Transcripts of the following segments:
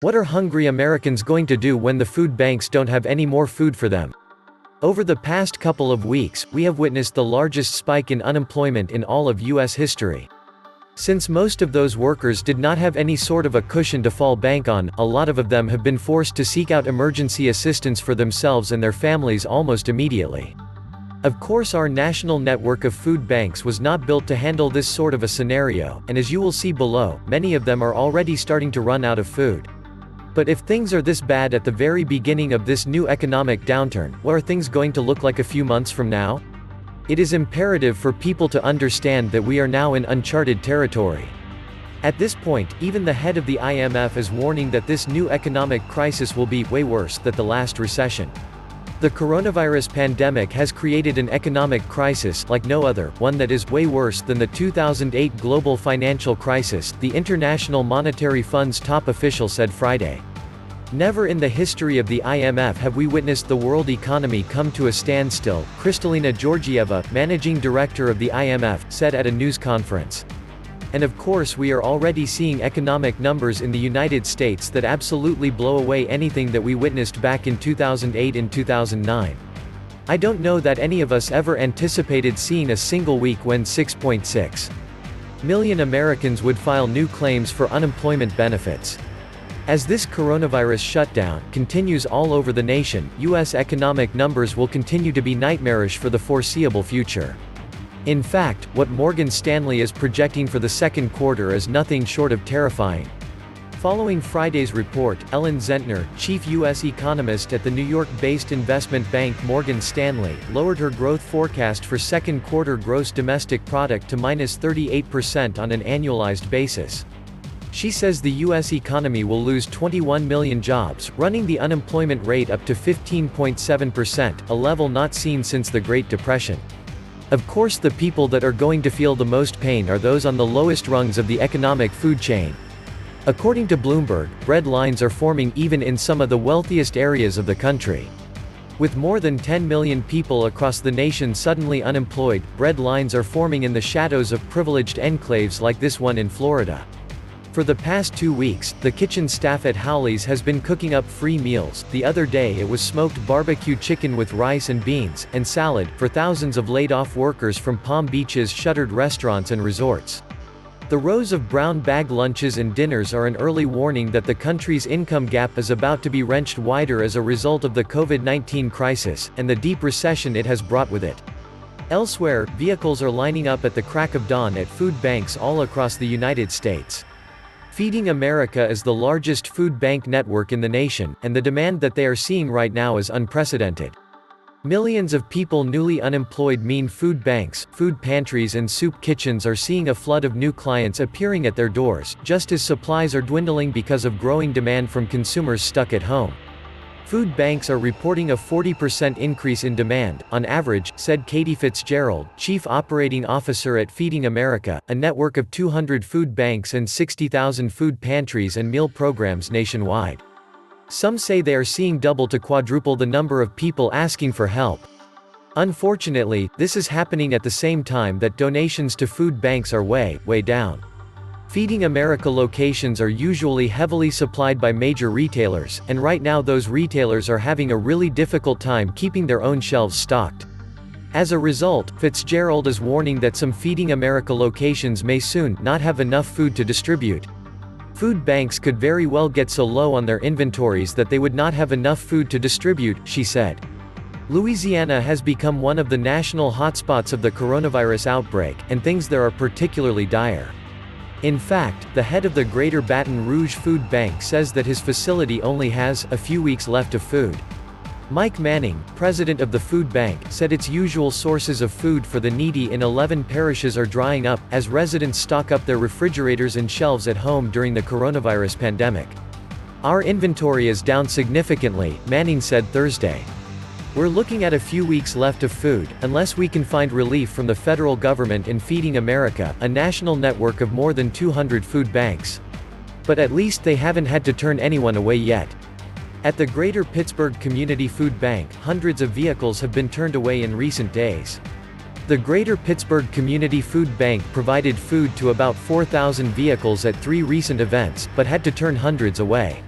What are hungry Americans going to do when the food banks don't have any more food for them? Over the past couple of weeks, we have witnessed the largest spike in unemployment in all of U.S. history. Since most of those workers did not have any sort of a cushion to fall back on, a lot of them have been forced to seek out emergency assistance for themselves and their families almost immediately. Of course, our national network of food banks was not built to handle this sort of a scenario, and as you will see below, many of them are already starting to run out of food. But if things are this bad at the very beginning of this new economic downturn, what are things going to look like a few months from now? It is imperative for people to understand that we are now in uncharted territory. At this point, even the head of the IMF is warning that this new economic crisis will be way worse than the last recession. The coronavirus pandemic has created an economic crisis like no other, one that is way worse than the 2008 global financial crisis, the International Monetary Fund's top official said Friday. Never in the history of the IMF have we witnessed the world economy come to a standstill, Kristalina Georgieva, managing director of the IMF, said at a news conference. And of course we are already seeing economic numbers in the United States that absolutely blow away anything that we witnessed back in 2008 and 2009. I don't know that any of us ever anticipated seeing a single week when 6.6 million Americans would file new claims for unemployment benefits. As this coronavirus shutdown continues all over the nation, U.S. economic numbers will continue to be nightmarish for the foreseeable future. In fact, what Morgan Stanley is projecting for the second quarter is nothing short of terrifying. Following Friday's report, Ellen Zentner, chief U.S. economist at the New York-based investment bank Morgan Stanley, lowered her growth forecast for second quarter gross domestic product to -38% on an annualized basis. She says the U.S. economy will lose 21 million jobs, running the unemployment rate up to 15.7%, a level not seen since the Great Depression. Of course, the people that are going to feel the most pain are those on the lowest rungs of the economic food chain. According to Bloomberg, bread lines are forming even in some of the wealthiest areas of the country. With more than 10 million people across the nation suddenly unemployed, bread lines are forming in the shadows of privileged enclaves like this one in Florida. For the past 2 weeks, the kitchen staff at Howley's has been cooking up free meals. The other day it was smoked barbecue chicken with rice and beans, and salad, for thousands of laid-off workers from Palm Beach's shuttered restaurants and resorts. The rows of brown bag lunches and dinners are an early warning that the country's income gap is about to be wrenched wider as a result of the COVID-19 crisis, and the deep recession it has brought with it. Elsewhere, vehicles are lining up at the crack of dawn at food banks all across the United States. Feeding America is the largest food bank network in the nation, and the demand that they are seeing right now is unprecedented. Millions of people newly unemployed mean food banks, food pantries and soup kitchens are seeing a flood of new clients appearing at their doors, just as supplies are dwindling because of growing demand from consumers stuck at home. Food banks are reporting a 40% increase in demand, on average, said Katie Fitzgerald, Chief Operating Officer at Feeding America, a network of 200 food banks and 60,000 food pantries and meal programs nationwide. Some say they are seeing double to quadruple the number of people asking for help. Unfortunately, this is happening at the same time that donations to food banks are way down. Feeding America locations are usually heavily supplied by major retailers, and right now those retailers are having a really difficult time keeping their own shelves stocked. As a result, Fitzgerald is warning that some Feeding America locations may soon not have enough food to distribute. Food banks could very well get so low on their inventories that they would not have enough food to distribute, she said. Louisiana has become one of the national hotspots of the coronavirus outbreak, and things there are particularly dire. In fact, the head of the Greater Baton Rouge Food Bank says that his facility only has a few weeks left of food. Mike Manning, president of the food bank, said its usual sources of food for the needy in 11 parishes are drying up, as residents stock up their refrigerators and shelves at home during the coronavirus pandemic. Our inventory is down significantly, Manning said Thursday. We're looking at a few weeks left of food, unless we can find relief from the federal government in Feeding America, a national network of more than 200 food banks. But at least they haven't had to turn anyone away yet. At the Greater Pittsburgh Community Food Bank, hundreds of vehicles have been turned away in recent days. The Greater Pittsburgh Community Food Bank provided food to about 4,000 vehicles at 3 recent events, but had to turn hundreds away.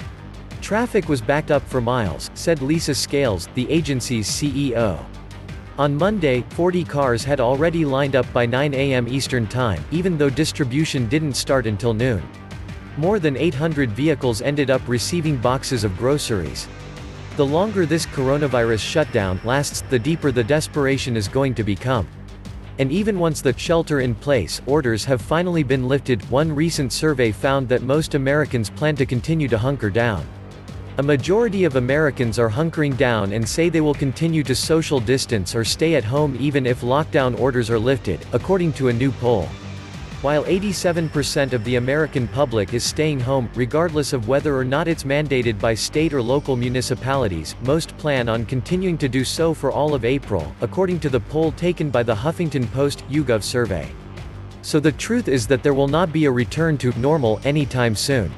traffic was backed up for miles, said Lisa Scales, the agency's CEO. On Monday, 40 cars had already lined up by 9 a.m. Eastern Time, even though distribution didn't start until noon. More than 800 vehicles ended up receiving boxes of groceries. The longer this coronavirus shutdown lasts, the deeper the desperation is going to become. And even once the shelter-in-place orders have finally been lifted, one recent survey found that most Americans plan to continue to hunker down. A majority of Americans are hunkering down and say they will continue to social distance or stay at home even if lockdown orders are lifted, according to a new poll. While 87% of the American public is staying home, regardless of whether or not it's mandated by state or local municipalities, most plan on continuing to do so for all of April, according to the poll taken by the Huffington Post YouGov survey. So the truth is that there will not be a return to normal anytime soon.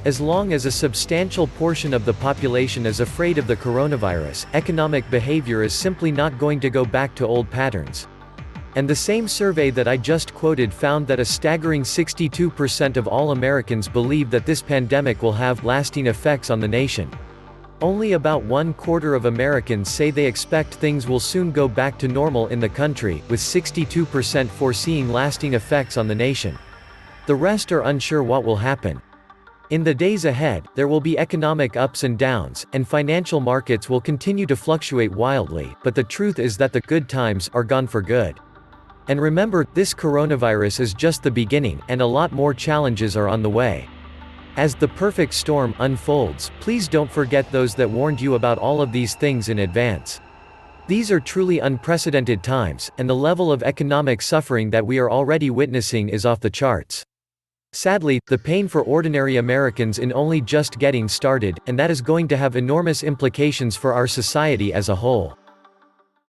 As long as a substantial portion of the population is afraid of the coronavirus, economic behavior is simply not going to go back to old patterns. And the same survey that I just quoted found that a staggering 62% of all Americans believe that this pandemic will have lasting effects on the nation. Only about 1/4 of Americans say they expect things will soon go back to normal in the country, with 62% foreseeing lasting effects on the nation. The rest are unsure what will happen. In the days ahead, there will be economic ups and downs, and financial markets will continue to fluctuate wildly, but the truth is that the good times are gone for good. And remember, this coronavirus is just the beginning, and a lot more challenges are on the way. As the perfect storm unfolds, please don't forget those that warned you about all of these things in advance. These are truly unprecedented times, and the level of economic suffering that we are already witnessing is off the charts. Sadly, the pain for ordinary Americans is only just getting started, and that is going to have enormous implications for our society as a whole.